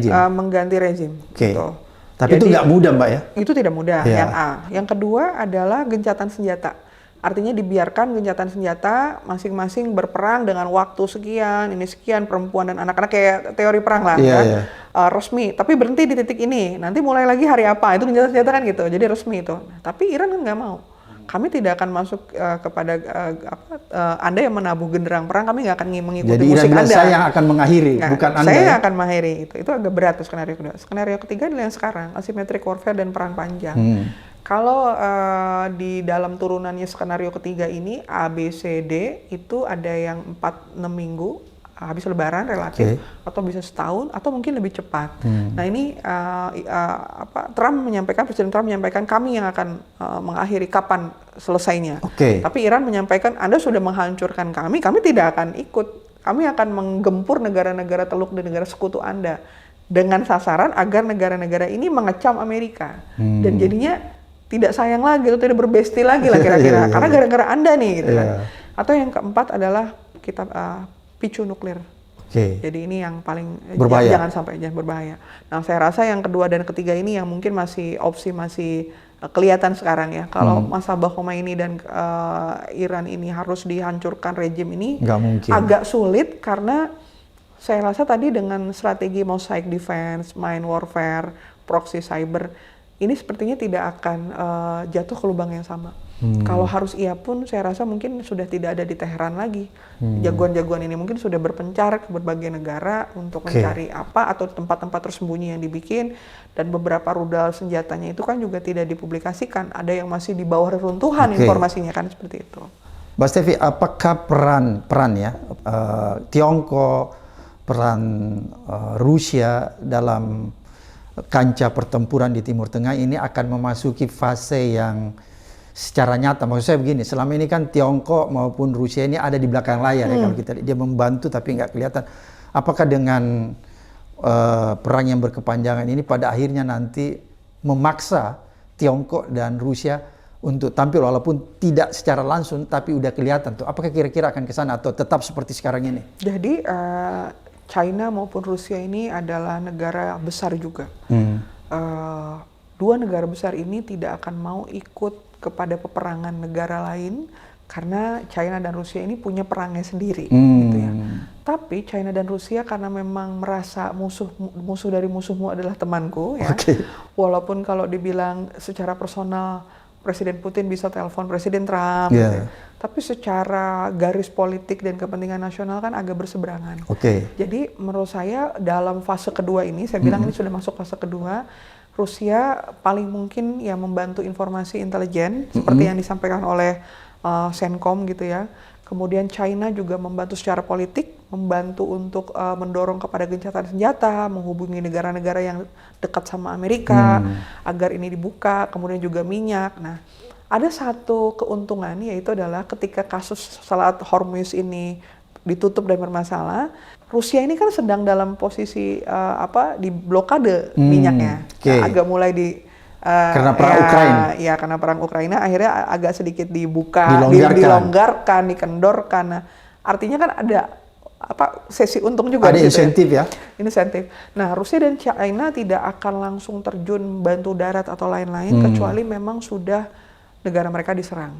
rejim. Gitu. Tapi jadi, itu nggak mudah Mbak ya? Itu tidak mudah, yang A. Yang kedua adalah gencatan senjata. Artinya dibiarkan gencatan senjata masing-masing berperang dengan waktu sekian, ini sekian, perempuan dan anak-anak kayak teori perang lah resmi. Tapi berhenti di titik ini, nanti mulai lagi hari apa, itu gencatan senjata kan gitu, jadi resmi itu. Tapi Iran kan nggak mau. Kami tidak akan masuk kepada Anda yang menabuh genderang perang, kami nggak akan mengikuti jadi musik Anda. Jadi saya yang akan mengakhiri, bukan Anda. Saya yang akan mengakhiri itu agak berat tuh skenario kedua. Skenario ketiga adalah yang sekarang, asymmetric warfare dan perang panjang. Kalau di dalam turunannya skenario ketiga ini A, B, C, D itu ada yang 4-6 minggu habis lebaran relatif atau bisa setahun atau mungkin lebih cepat. Nah ini Presiden Trump menyampaikan kami yang akan mengakhiri kapan selesainya. Tapi Iran menyampaikan Anda sudah menghancurkan kami tidak akan ikut. Kami akan menggempur negara-negara teluk dan negara sekutu Anda dengan sasaran agar negara-negara ini mengecam Amerika dan jadinya tidak sayang lagi, atau tidak berbesti lagi lah kira-kira, karena gara-gara Anda nih gitu kan. Atau yang keempat adalah kita picu nuklir. Jadi ini yang paling berbahaya. Jangan sampai berbahaya. Nah saya rasa yang kedua dan ketiga ini yang mungkin masih kelihatan sekarang ya. Kalau Mossabah Khomeini dan Iran ini harus dihancurkan rejim ini, agak sulit karena saya rasa tadi dengan strategi mosaic defense, mind warfare, proxy cyber, ini sepertinya tidak akan jatuh ke lubang yang sama. Kalau harus iya pun saya rasa mungkin sudah tidak ada di Teheran lagi. Jagoan-jagoan ini mungkin sudah berpencar ke berbagai negara untuk mencari apa atau tempat-tempat tersembunyi yang dibikin, dan beberapa rudal senjatanya itu kan juga tidak dipublikasikan. Ada yang masih di bawah reruntuhan informasinya kan seperti itu. Mbak Stefi, apakah peran ya Tiongkok, peran Rusia dalam kancah pertempuran di Timur Tengah ini akan memasuki fase yang secara nyata? Maksud saya begini, selama ini kan Tiongkok maupun Rusia ini ada di belakang layar ya, kalau kita lihat dia membantu tapi nggak kelihatan. Apakah dengan perang yang berkepanjangan ini pada akhirnya nanti memaksa Tiongkok dan Rusia untuk tampil walaupun tidak secara langsung tapi udah kelihatan tuh? Apakah kira-kira akan ke sana atau tetap seperti sekarang ini? Jadi China maupun Rusia ini adalah negara besar juga. Dua negara besar ini tidak akan mau ikut kepada peperangan negara lain karena China dan Rusia ini punya perangnya sendiri, gitu ya. Tapi China dan Rusia karena memang merasa musuh dari musuhmu adalah temanku, ya. Walaupun kalau dibilang secara personal Presiden Putin bisa telepon Presiden Trump, gitu ya. Tapi secara garis politik dan kepentingan nasional kan agak berseberangan. Jadi menurut saya dalam fase kedua ini, saya bilang ini sudah masuk fase kedua, Rusia paling mungkin ya membantu informasi intelijen seperti yang disampaikan oleh Cencom gitu ya. Kemudian China juga membantu secara politik, membantu untuk mendorong kepada gencatan senjata, menghubungi negara-negara yang dekat sama Amerika agar ini dibuka, kemudian juga minyak. Nah, ada satu keuntungan yaitu adalah ketika kasus Selat Hormuz ini ditutup dan bermasalah, Rusia ini kan sedang dalam posisi di blokade minyaknya, agak mulai di karena perang Ukraina. Ya, karena perang Ukraina akhirnya agak sedikit dibuka, dilonggarkan, dikendorkan. Nah, artinya kan ada sesi untung juga. Ada insentif ya. Insentif. Nah, Rusia dan China tidak akan langsung terjun bantu darat atau lain-lain kecuali memang sudah negara mereka diserang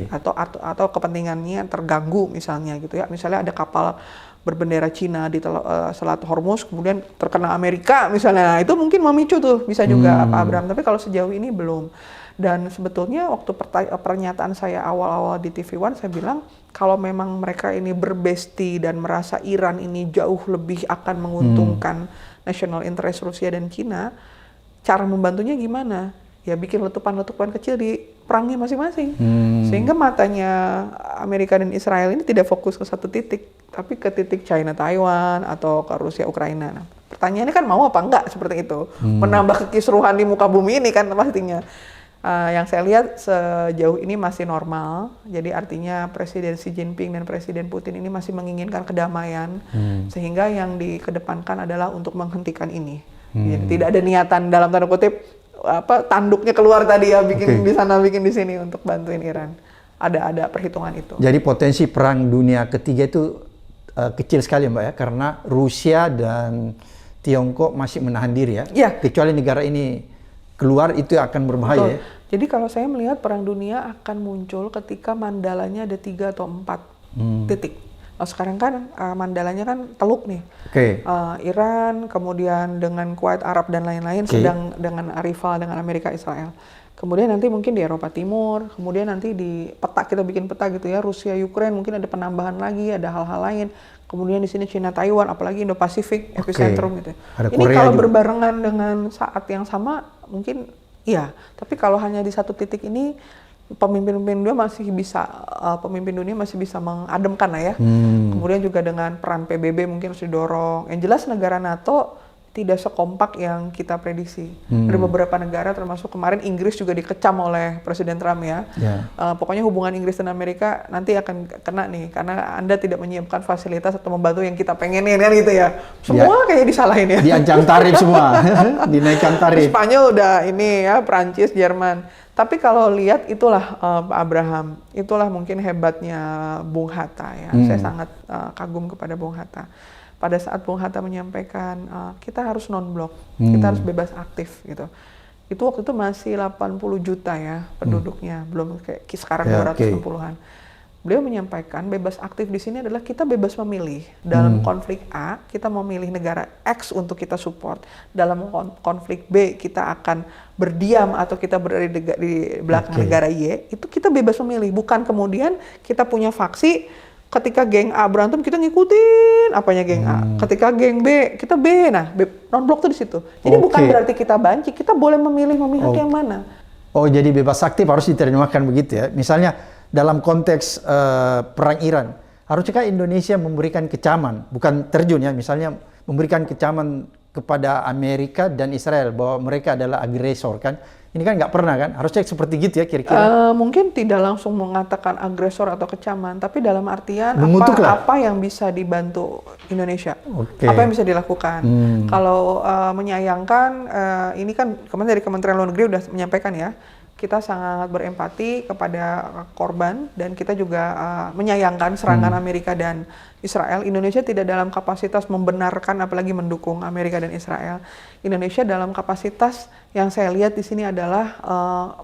atau kepentingannya terganggu misalnya gitu ya. Misalnya ada kapal berbendera Cina di Selat Hormuz kemudian terkena Amerika misalnya, nah, itu mungkin memicu tuh bisa juga Pak Abraham, tapi kalau sejauh ini belum. Dan sebetulnya waktu pernyataan saya awal-awal di TV One saya bilang kalau memang mereka ini berbesti dan merasa Iran ini jauh lebih akan menguntungkan national interest Rusia dan Cina, cara membantunya gimana? Ya bikin letupan-letupan kecil di perangnya masing-masing. Sehingga matanya Amerika dan Israel ini tidak fokus ke satu titik, tapi ke titik China Taiwan atau ke Rusia Ukraina. Nah, pertanyaannya kan mau apa enggak seperti itu? Menambah kekisruhan di muka bumi ini kan pastinya. Yang saya lihat sejauh ini masih normal. Jadi artinya Presiden Xi Jinping dan Presiden Putin ini masih menginginkan kedamaian, sehingga yang dikedepankan adalah untuk menghentikan ini. Jadi tidak ada niatan dalam tanda kutip tanduknya keluar tadi ya, bikin di sana bikin di sini untuk bantuin Iran. Ada perhitungan itu. Jadi potensi perang dunia ketiga itu kecil sekali Mbak ya, karena Rusia dan Tiongkok masih menahan diri ya. Kecuali negara ini keluar itu akan berbahaya. Ya? Jadi kalau saya melihat perang dunia akan muncul ketika mandalanya ada 3 atau 4 titik. Nah, sekarang kan mandalanya kan teluk nih. Iran, kemudian dengan Kuwait, Arab dan lain-lain sedang dengan rival dengan Amerika, Israel. Kemudian nanti mungkin di Eropa Timur, kemudian nanti di peta kita bikin peta gitu ya, Rusia, Ukraina, mungkin ada penambahan lagi, ada hal-hal lain. Kemudian di sini Cina, Taiwan, apalagi Indo-Pasifik, epicentrum gitu. Ini kalau berbarengan dengan saat yang sama mungkin iya, tapi kalau hanya di satu titik ini pemimpin dunia masih bisa mengademkan lah ya. Kemudian juga dengan peran PBB mungkin harus didorong. Yang jelas negara NATO tidak sekompak yang kita prediksi. Ada beberapa negara termasuk kemarin Inggris juga dikecam oleh Presiden Trump ya. Pokoknya hubungan Inggris dan Amerika nanti akan kena nih karena Anda tidak menyiapkan fasilitas atau membantu yang kita pengenin kan gitu ya. Semua kayaknya disalahin ya. Diancam tarif semua, dinaikkan tarif. Spanyol udah ini ya, Prancis, Jerman. Tapi kalau lihat itulah Pak Abraham, itulah mungkin hebatnya Bung Hatta ya. Saya sangat kagum kepada Bung Hatta. Pada saat Bung Hatta menyampaikan kita harus non-blok, kita harus bebas aktif gitu. Itu waktu itu masih 80 juta ya penduduknya, belum kayak sekarang 260-an. Beliau menyampaikan bebas aktif di sini adalah kita bebas memilih. Dalam konflik A, kita memilih negara X untuk kita support. Dalam konflik B, kita akan berdiam atau kita berada di belakang negara Y. Itu kita bebas memilih. Bukan kemudian kita punya faksi, ketika geng A berantem kita ngikutin apanya geng A. Ketika geng B, kita B. Nah, non-blok tuh di situ. Jadi bukan berarti kita banci, kita boleh memilih memihak yang mana. Oh, jadi bebas aktif harus diterjemahkan begitu ya. Misalnya dalam konteks perang Iran, haruskah Indonesia memberikan kecaman, bukan terjun ya, misalnya memberikan kecaman kepada Amerika dan Israel bahwa mereka adalah agresor kan? Ini kan nggak pernah kan? Harusnya seperti gitu ya kira-kira? Mungkin tidak langsung mengatakan agresor atau kecaman, tapi dalam artian apa yang bisa dibantu Indonesia, apa yang bisa dilakukan. Kalau menyayangkan, ini kan kemarin dari Kementerian Luar Negeri udah menyampaikan ya, kita sangat berempati kepada korban dan kita juga menyayangkan serangan Amerika dan Israel. Indonesia tidak dalam kapasitas membenarkan apalagi mendukung Amerika dan Israel. Indonesia dalam kapasitas yang saya lihat di sini adalah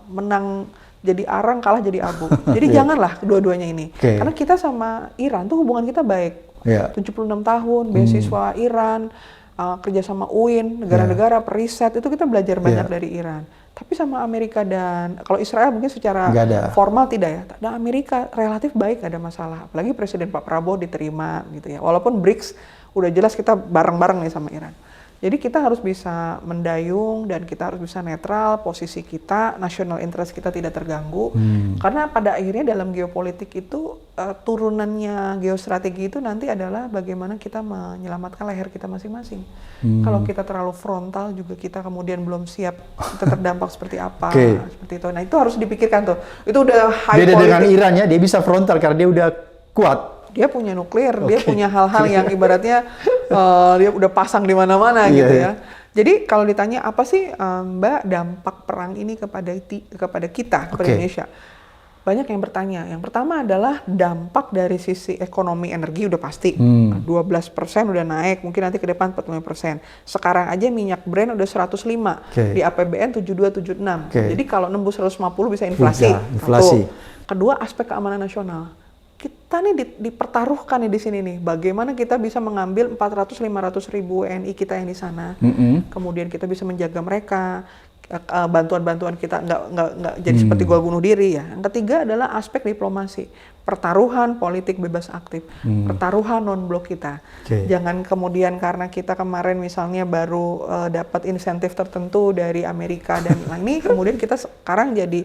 menang jadi arang, kalah jadi abu. Jadi janganlah kedua-duanya ini. Karena kita sama Iran tuh hubungan kita baik. 76 tahun, beasiswa Iran, kerjasama UIN, negara-negara periset, itu kita belajar banyak dari Iran. Tapi sama Amerika dan kalau Israel mungkin secara formal tidak ya. Dan Amerika relatif baik, gak ada masalah. Apalagi Presiden Pak Prabowo diterima gitu ya. Walaupun BRICS udah jelas kita bareng-bareng nih sama Iran. Jadi kita harus bisa mendayung dan kita harus bisa netral, posisi kita, national interest kita tidak terganggu. Karena pada akhirnya dalam geopolitik itu turunannya geostrategi itu nanti adalah bagaimana kita menyelamatkan leher kita masing-masing. Kalau kita terlalu frontal juga kita kemudian belum siap, kita terdampak seperti apa, seperti itu. Nah itu harus dipikirkan tuh. Itu udah high beda politik. Dengan Iran ya, dia bisa frontal karena dia udah kuat. Dia punya nuklir, dia punya hal-hal yang ibaratnya dia udah pasang di mana-mana gitu ya. Jadi kalau ditanya apa sih Mbak dampak perang ini kepada kita, kepada Indonesia? Banyak yang bertanya. Yang pertama adalah dampak dari sisi ekonomi energi udah pasti. 12% udah naik, mungkin nanti ke depan 45%. Sekarang aja minyak Brent udah 105, di APBN 7276. Jadi kalau nembus 150 bisa inflasi. Kedua, aspek keamanan nasional. Kita nih dipertaruhkan nih di sini nih, bagaimana kita bisa mengambil 400-500 ribu WNI kita yang di sana, kemudian kita bisa menjaga mereka, bantuan-bantuan kita nggak jadi seperti gol bunuh diri ya. Yang ketiga adalah aspek diplomasi, pertaruhan politik bebas aktif, pertaruhan non-blok kita. Jangan kemudian karena kita kemarin misalnya baru dapat insentif tertentu dari Amerika dan ini kemudian kita sekarang jadi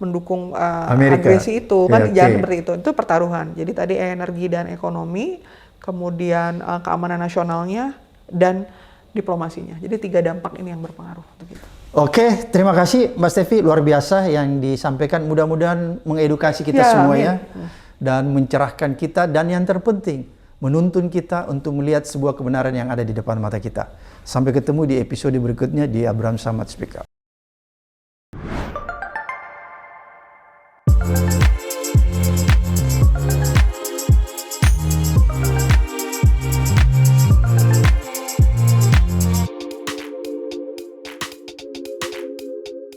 mendukung agresi itu kan, jangan seperti itu pertaruhan. Jadi tadi energi dan ekonomi, kemudian keamanan nasionalnya dan diplomasinya. Jadi 3 dampak ini yang berpengaruh. Gitu. Oke, terima kasih Mbak Stefi, luar biasa yang disampaikan. Mudah-mudahan mengedukasi kita semua ya, dan mencerahkan kita, dan yang terpenting menuntun kita untuk melihat sebuah kebenaran yang ada di depan mata kita. Sampai ketemu di episode berikutnya di Abraham Samad Speak Up.